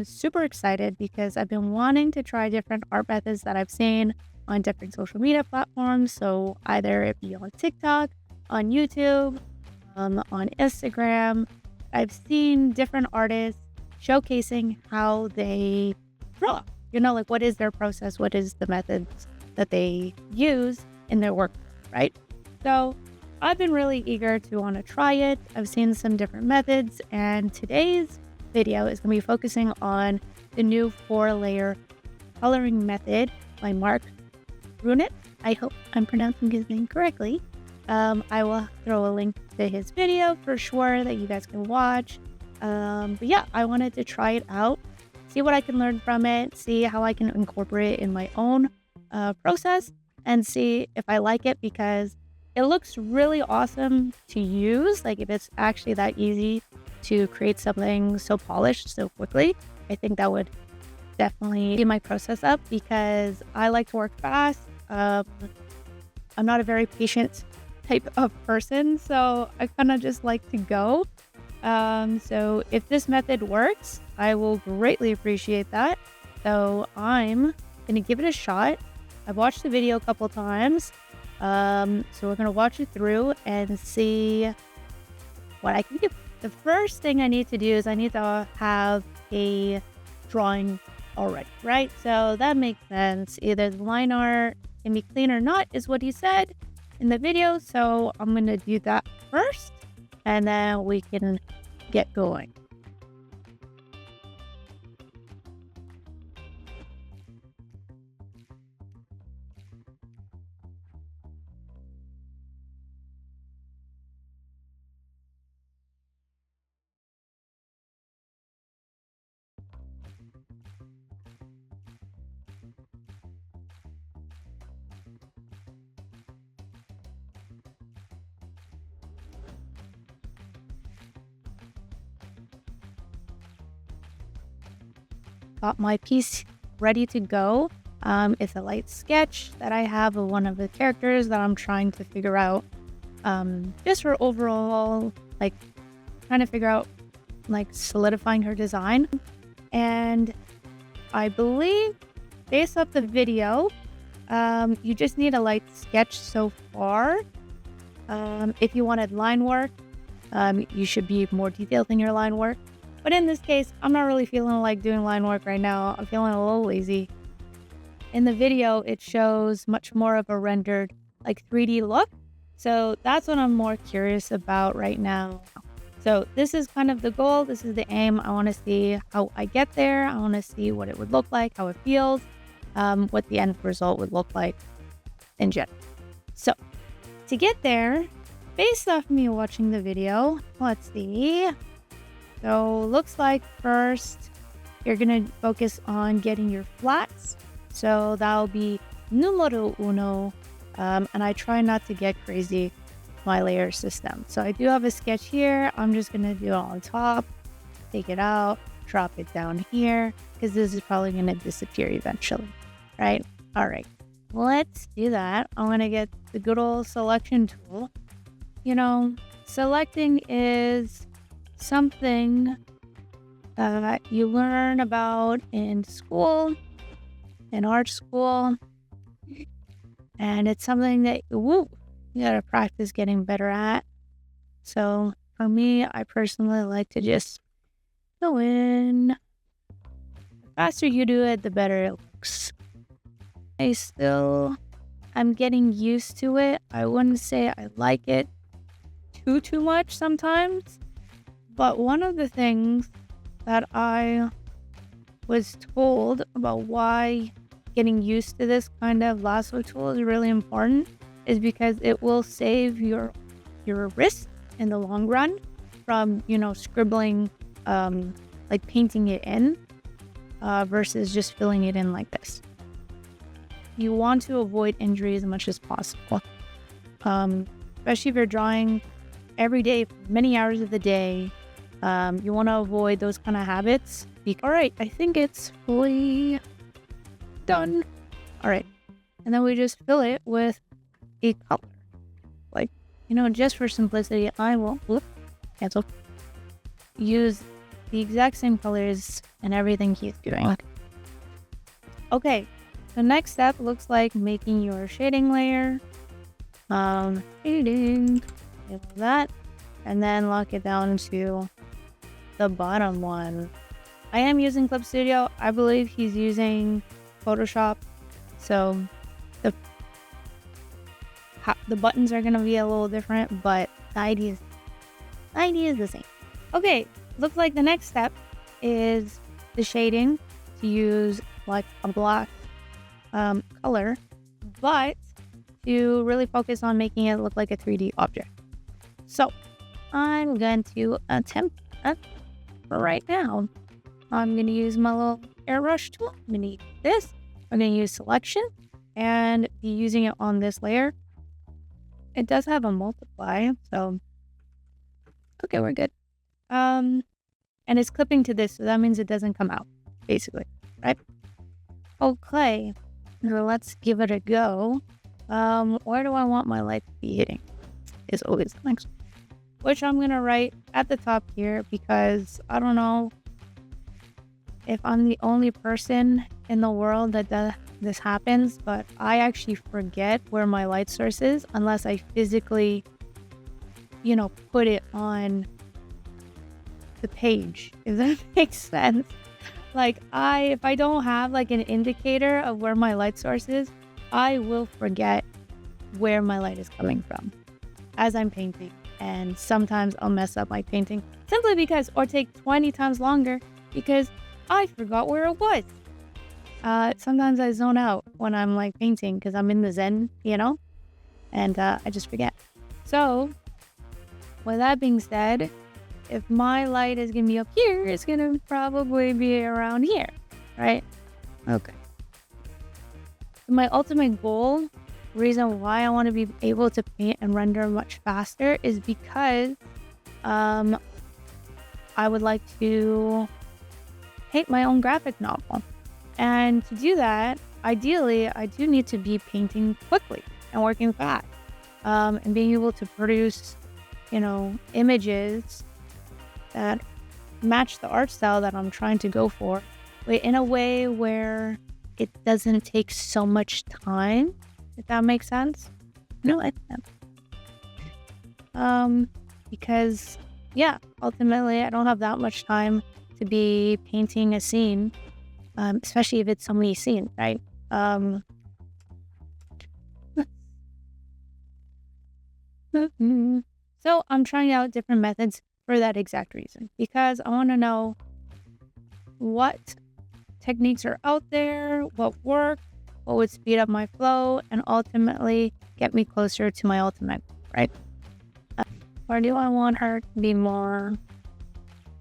Super excited because I've been wanting to try different art methods that I've seen on different social media platforms. So either it be on TikTok, on YouTube, on Instagram. I've seen different artists showcasing how they draw. Like what is their process? What is the methods that they use in their work, right? So I've been really eager to want to try it. I've seen some different methods, and today's video is going to be focusing on the new 4-layer coloring method by Marc Brunet. I hope I'm pronouncing his name correctly. I will throw a link to his video for sure that you guys can watch. But yeah, I wanted to try it out, see what I can learn from it, see how I can incorporate it in my own process, and see if I like it, because it looks really awesome to use. Like, if it's actually that easy to create something so polished so quickly, I think that would definitely speed my process up, because I like to work fast. I'm not a very patient type of person, so I kind of just like to go. So if this method works, I will greatly appreciate that. So I'm gonna give it a shot. I've watched the video a couple times. So we're gonna watch it through and see what I can do. The first thing I need to do is I need to have a drawing already, right? So that makes sense. Either the line art can be clean or not, is what he said in the video. So I'm gonna do that first, and then we can get going. Got my piece ready to go. It's a light sketch that I have of one of the characters that I'm trying to figure out, just for overall, like, trying to figure out, like, solidifying her design. And I believe, based off the video, you just need a light sketch so far. If you wanted line work, you should be more detailed in your line work. But in this case, I'm not really feeling like doing line work right now. I'm feeling a little lazy. In the video, it shows much more of a rendered, like, 3D look. So that's what I'm more curious about right now. So this is kind of the goal. This is the aim. I want to see how I get there. I want to see what it would look like, how it feels, what the end result would look like in general. So to get there, based off me watching the video, let's see. So looks like first you're going to focus on getting your flats. So that'll be numero uno. And I try not to get crazy with my layer system. So I do have a sketch here. I'm just going to do it on top, take it out, drop it down here, because this is probably going to disappear eventually, right? All right, let's do that. I'm going to get the good old selection tool. Selecting is something that you learn about in school, in art school, and it's something that you gotta practice getting better at. So for me, I personally like to just go in. The faster you do it, the better it looks. I'm getting used to it. I wouldn't say I like it too much sometimes. But one of the things that I was told about why getting used to this kind of lasso tool is really important is because it will save your wrist in the long run from, scribbling, like painting it in, versus just filling it in like this. You want to avoid injury as much as possible, especially if you're drawing every day, many hours of the day. You want to avoid those kind of habits. All right, I think it's fully done. All right, and then we just fill it with a color. Like, just for simplicity, I will cancel. Use the exact same colors and everything he's doing. Okay, the next step looks like making your shading layer. Shading, that, and then lock it down to the bottom one. I am using Clip Studio. I believe he's using Photoshop, so the buttons are gonna be a little different, but the idea is the same. Okay, looks like the next step is the shading, to use like a black color, but to really focus on making it look like a 3D object. So I'm going to attempt that right now. I'm going to use my little airbrush tool. I'm going to use this. I'm going to use selection and be using it on this layer. It does have a multiply, so okay, we're good. And it's clipping to this, so that means it doesn't come out, basically, right? Okay, so let's give it a go. Where do I want my light to be hitting? Is always the next, which I'm gonna write at the top here, because I don't know if I'm the only person in the world that this happens, but I actually forget where my light source is unless I physically, put it on the page, if that makes sense. Like if I don't have like an indicator of where my light source is, I will forget where my light is coming from as I'm painting. And sometimes I'll mess up my painting simply because, or take 20 times longer because I forgot where it was. Sometimes I zone out when I'm like painting because I'm in the zen, and I just forget. So with that being said, if my light is gonna be up here, it's gonna probably be around here, right? Okay. My ultimate goal, reason why I want to be able to paint and render much faster, is because I would like to paint my own graphic novel. And to do that, ideally, I do need to be painting quickly and working fast, and being able to produce, images that match the art style that I'm trying to go for, but in a way where it doesn't take so much time, if that makes sense. No, I can't. Because ultimately I don't have that much time to be painting a scene, especially if it's so many scenes, right? So I'm trying out different methods for that exact reason, because I want to know what techniques are out there, what work, what would speed up my flow, and ultimately get me closer to my ultimate, right? Or do I want her to be more...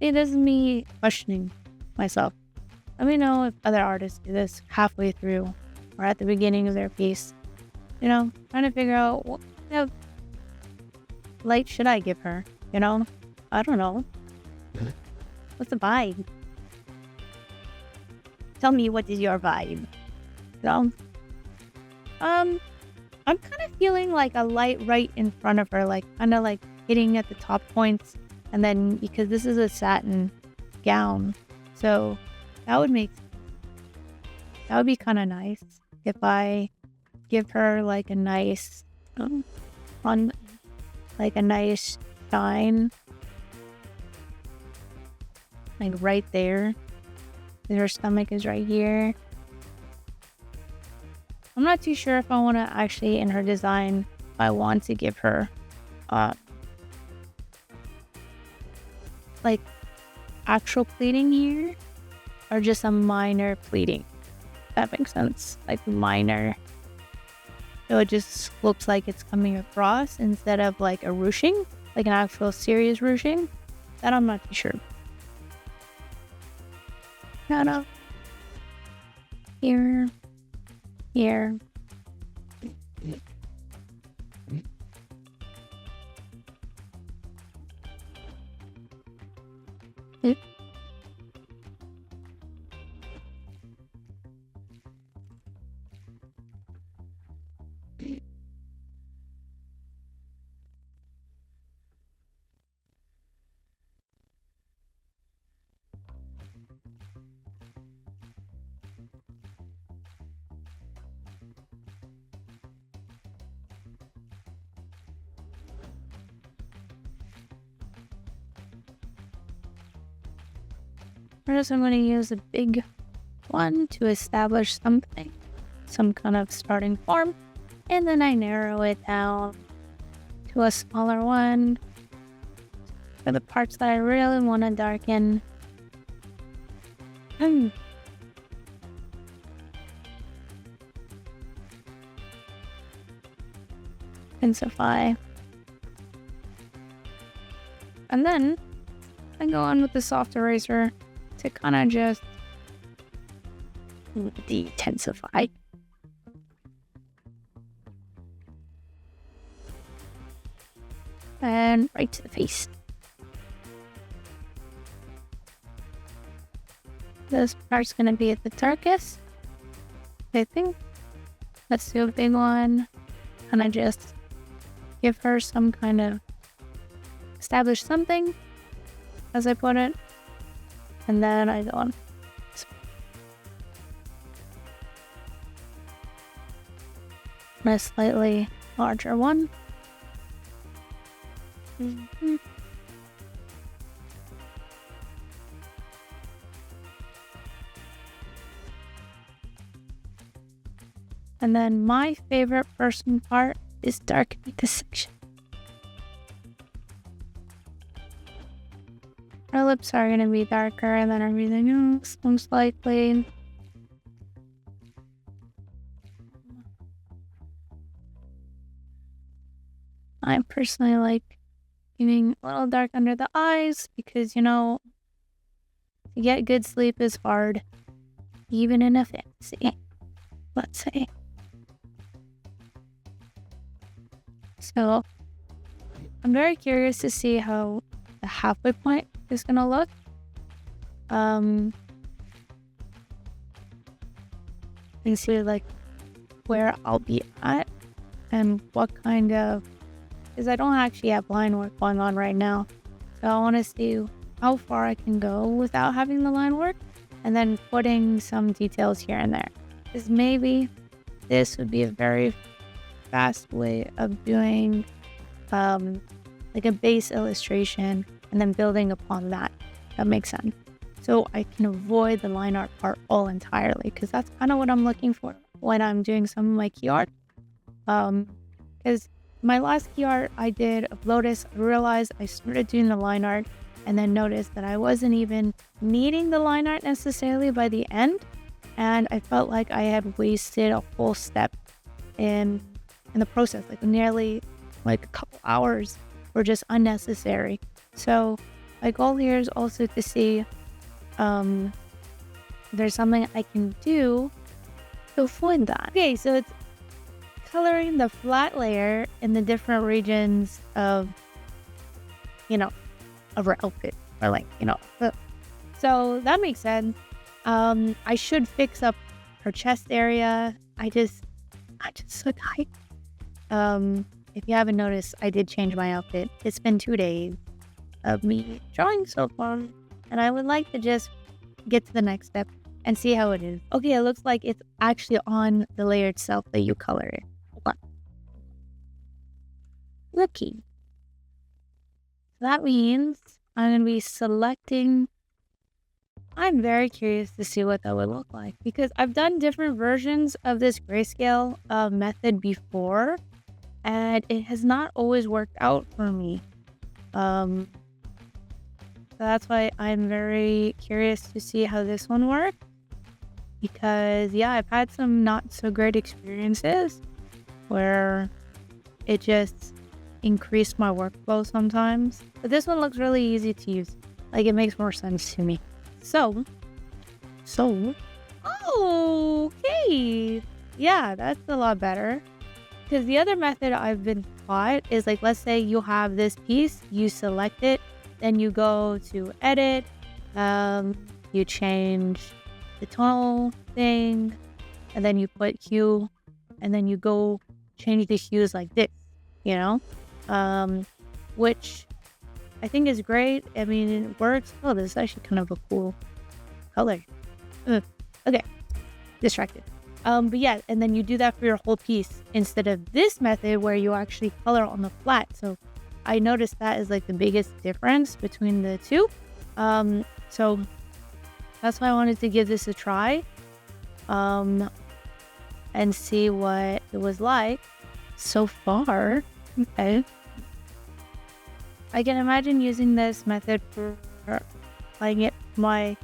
See, this is me questioning myself. Let me know if other artists do this halfway through or at the beginning of their piece. Trying to figure out what kind of light should I give her, I don't know. What's the vibe? Tell me, what is your vibe? I'm kind of feeling like a light right in front of her, like kind of like hitting at the top points, and then because this is a satin gown, so that would be kind of nice if I give her like a nice like a nice shine, like right there. Her stomach is right here. I'm not too sure if I want to actually, in her design, I want to give her like actual pleating here, or just a minor pleating. If that makes sense. Like minor. So it just looks like it's coming across instead of like a ruching, like an actual serious ruching. That I'm not too sure. Kind of here. First, I'm going to use a big one to establish something, some kind of starting form, and then I narrow it down to a smaller one for the parts that I really want to darken. Intensify. And then I go on with the soft eraser to kind of just de-intensify. And right to the face. This part's gonna be at the darkest, I think. Let's do a big one. And I just give her some kind of establish something as I put it. And then I go on. A slightly larger one. And then my favorite person part is darkening this section. Our lips are going to be darker and then everything else most likely. I personally like giving a little dark under the eyes because, to get good sleep is hard, even in a fantasy, let's say. So, I'm very curious to see how the halfway point is going to look. And see, where I'll be at and what kind of... Because I don't actually have line work going on right now. So I want to see how far I can go without having the line work. And then putting some details here and there. Because maybe this would be a very fast way of doing a base illustration. And then building upon that. That makes sense. So I can avoid the line art part all entirely. Because that's kind of what I'm looking for when I'm doing some of my key art. Because... my last key art I did of Lotus, I realized I started doing the line art and then noticed that I wasn't even needing the line art necessarily by the end. And I felt like I had wasted a whole step in the process. Nearly a couple hours were just unnecessary. So my goal here is also to see if there's something I can do to avoid that. Okay, so it's coloring the flat layer in the different regions of her outfit, or so that makes sense. I should fix up her chest area. I just so tight. If you haven't noticed, I did change my outfit. It's been 2 days of me drawing so far, and I would like to just get to the next step and see how it is. Okay, it looks like it's actually on the layer itself that you color it. Looky. That means I'm going to be selecting. I'm very curious to see what that would look like because I've done different versions of this grayscale method before and it has not always worked out for me. So that's why I'm very curious to see how this one works because I've had some not so great experiences where it just increased my workflow sometimes. But this one looks really easy to use. It makes more sense to me. So, okay. Yeah, that's a lot better. Because the other method I've been taught is let's say you have this piece, you select it, then you go to edit, you change the tonal thing, and then you put hue, and then you go change the hues like this, which I think is great. I mean, it works. Oh, this is actually kind of a cool color. Okay, distracted. But yeah, and then you do that for your whole piece instead of this method where you actually color on the flat. So I noticed that is the biggest difference between the two. So That's why I wanted to give this a try. And see what it was like so far. Okay. I can imagine using this method for like my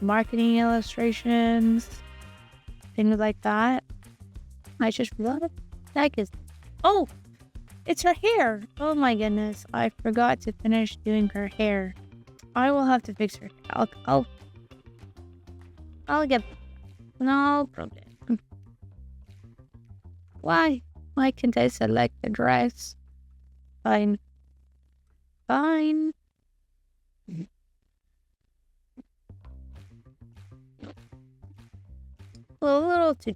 marketing illustrations, things like that. I just realized that is, oh, it's her hair. Oh my goodness, I forgot to finish doing her hair. I will have to fix her. I'll get no problem. Why can't I select the dress? Fine. Well, a little too.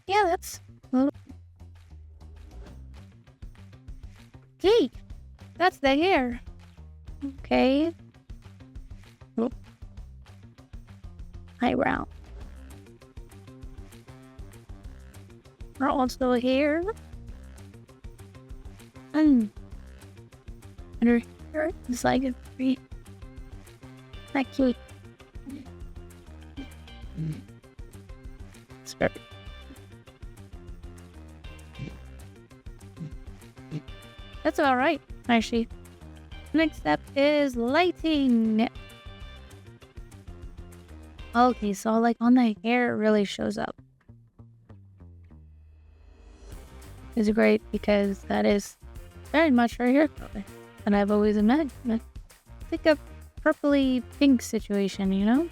Yeah, that's a little. Hey, that's the hair. Okay. Oh. Eyebrow. We're also here. And her hair is like a very cute. It's very. That's all right, actually. Next step is lighting. Okay, so like on the hair, it really shows up. It's great because that is very much her hair color, and I've always imagined it. It's like a purpley pink situation, you know?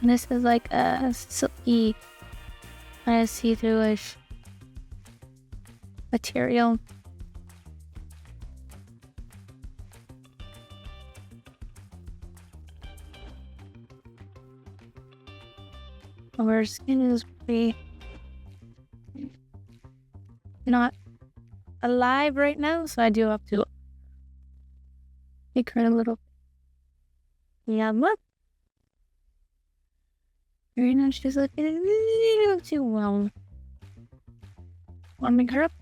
And this is like a silky, kind of see-through-ish material. Her skin is pretty not alive right now, so I do have to make her a little. Yeah, what? Very nice. She's looking a little too well. Warming her up.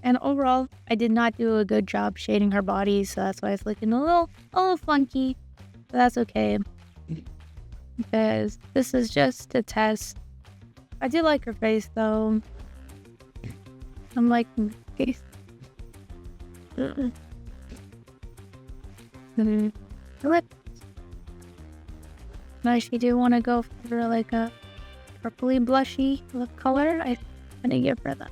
And overall, I did not do a good job shading her body, so that's why it's looking a little funky. But that's okay. Because this is just a test. I do like her face though. I'm liking her face. Her lips. I actually do want to go for like a purpley blushy lip color. I'm gonna give her that.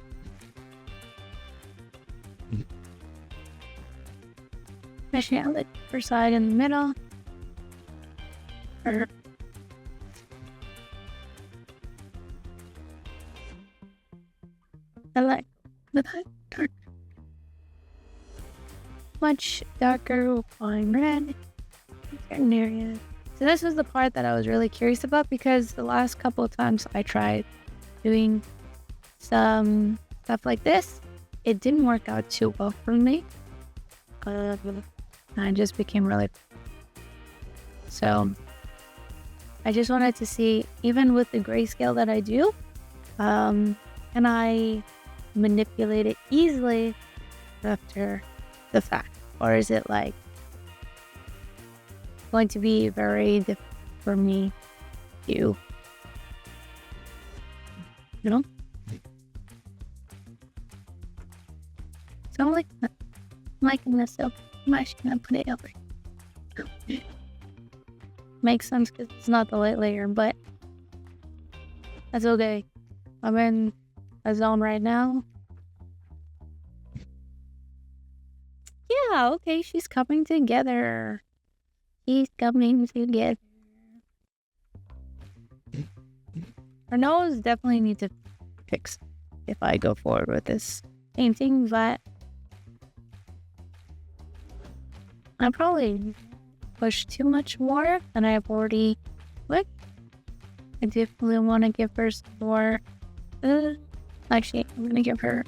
Especially on the upper side in the middle. I like the dark, much darker wine red. Certain areas. So this was the part that I was really curious about because the last couple of times I tried doing some stuff like this, it didn't work out too well for me. I just became really. So I just wanted to see, even with the grayscale that I do, can I manipulate it easily after the fact? Or is it like going to be very difficult for me to, you know? So I'm liking this, so I'm actually gonna put it over. Makes sense because it's not the light layer, but that's okay. I'm in a zone right now. Yeah, okay, she's coming together. She's coming together. Her nose definitely needs to fix if I go forward with this painting, but I probably pushed too much more than I've already quick. I definitely want to give her some more. Actually, I'm gonna give her.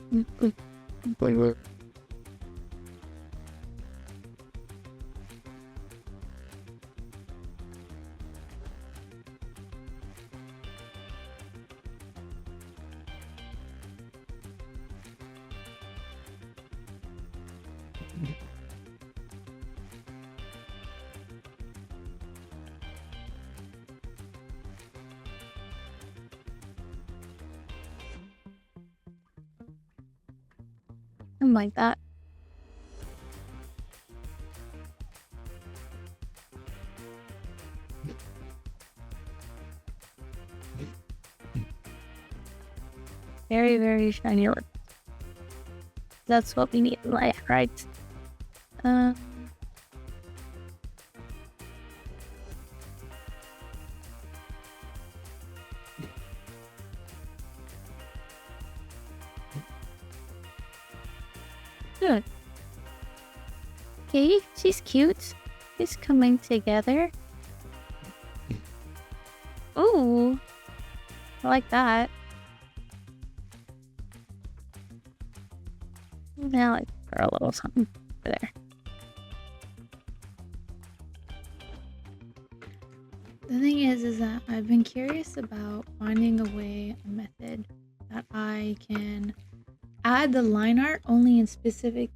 Something like that. Very, very shiny work. That's what we need in life, right? Um, Good. Okay, she's cute. She's coming together. Ooh, I like that. Now I for a little something over there. The thing is that I've been curious about finding a method that I can add the line art only in specific.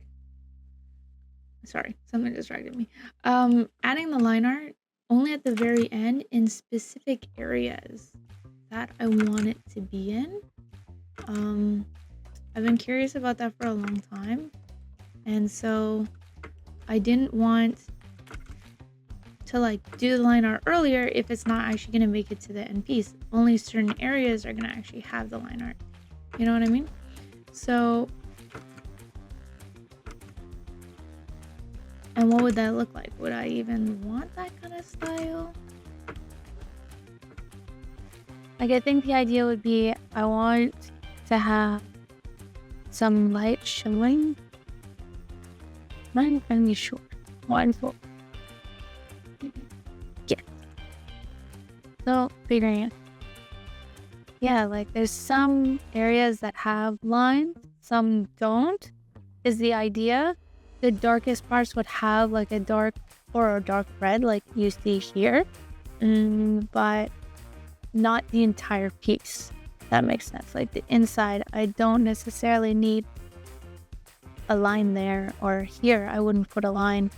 Sorry, something distracted me. Adding the line art only at the very end in specific areas that I want it to be in. I've been curious about that for a long time, and so I didn't want to like do the line art earlier if it's not actually going to make it to the end piece. Only certain areas are going to actually have the line art. You know what I mean? So, and what would that look like? Would I even want that kind of style? Like, I think the idea would be I want to have some light showing. Not entirely sure. Wonderful. Yeah. So, figuring it. Yeah, like there's some areas that have lines, some don't, is the idea. The darkest parts would have like a dark or a dark red like you see here, but not the entire piece. That makes sense. Like the inside, I don't necessarily need a line there, or here I wouldn't put a line.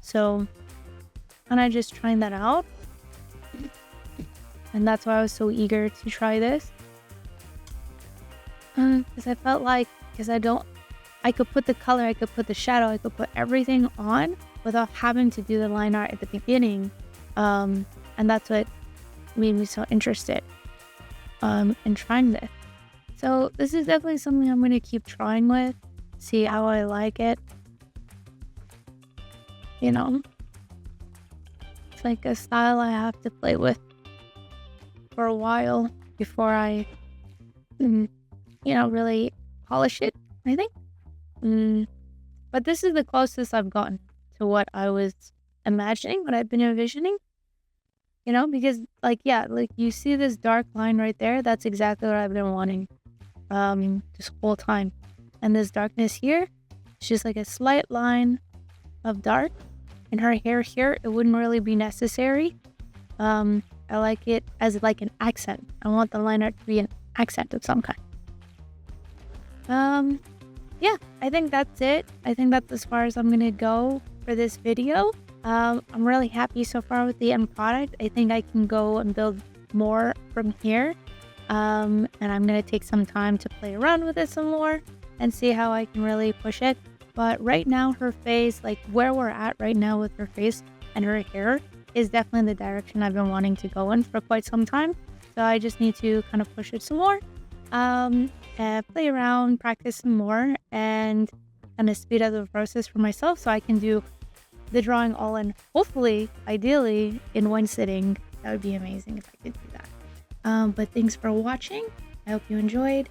So kind of just trying that out. And that's why I was so eager to try this. Because I felt like, I could put the color, I could put the shadow, I could put everything on without having to do the line art at the beginning. And that's what made me so interested in trying this. So this is definitely something I'm going to keep trying with, see how I like it. You know, it's like a style I have to play with for a while before I, really polish it, I think. But this is the closest I've gotten to what I was imagining, what I've been envisioning. Because like you see this dark line right there, that's exactly what I've been wanting this whole time. And this darkness here, it's just like a slight line of dark. And her hair here, it wouldn't really be necessary. I like it as like an accent. I want the line art to be an accent of some kind. Yeah, I think that's it. I think that's as far as I'm gonna go for this video. I'm really happy so far with the end product. I think I can go and build more from here. And I'm gonna take some time to play around with it some more and see how I can really push it. But right now, her face, like where we're at right now with her face and her hair, is definitely the direction I've been wanting to go in for quite some time. So I just need to kind of push it some more, play around, practice some more, and kind of speed up the process for myself so I can do the drawing all in, hopefully, ideally, in one sitting. That would be amazing if I could do that. But thanks for watching. I hope you enjoyed.